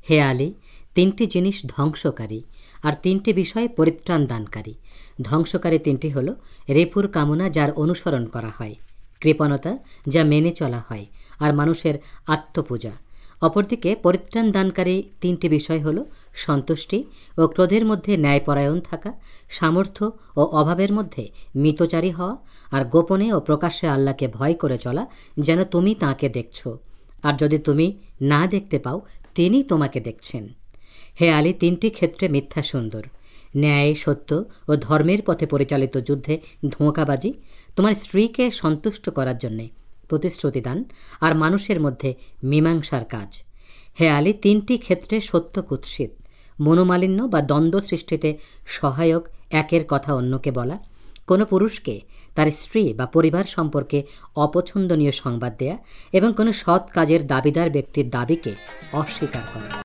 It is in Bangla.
হে আলী, তিনটি জিনিস ধ্বংসকারী আর তিনটি বিষয় পরিত্রাণ দানকারী। ধ্বংসকারী তিনটি হল রিপুর কামনা, যার অনুসরণ করা হয়, কৃপণতা, যা মেনে চলা হয়, আর মানুষের আত্মপূজা। অপরদিকে পরিত্রাণ দানকারী তিনটি বিষয় হল সন্তুষ্টি ও ক্রোধের মধ্যে ন্যায়পরায়ণ থাকা, সামর্থ্য ও অভাবের মধ্যে মিতচারী হওয়া, আর গোপনে ও প্রকাশ্যে আল্লাহকে ভয় করে চলা, যেন তুমি তাঁকে দেখছ, আর যদি তুমি না দেখতে পাও তিনি তোমাকে দেখছেন। হে আলী, তিনটি ক্ষেত্রে মিথ্যা সুন্দর। ন্যায়, সত্য ও ধর্মের পথে পরিচালিত যুদ্ধে ধোঁকাবাজি, তোমার স্ত্রীকে সন্তুষ্ট করার জন্যে প্রতিশ্রুতি দান, আর মানুষের মধ্যে মীমাংসার কাজ। হে আলী, তিনটি ক্ষেত্রে সত্য কুৎসিত। মনোমালিন্য বা দ্বন্দ্ব সৃষ্টিতে সহায়ক একের কথা অন্যকে বলা, কোনো পুরুষকে তার স্ত্রী বা পরিবার সম্পর্কে অপছন্দনীয় সংবাদ দেয়া এবং কোনো সৎ কাজের দাবিদার ব্যক্তির দাবিকে অস্বীকার করা।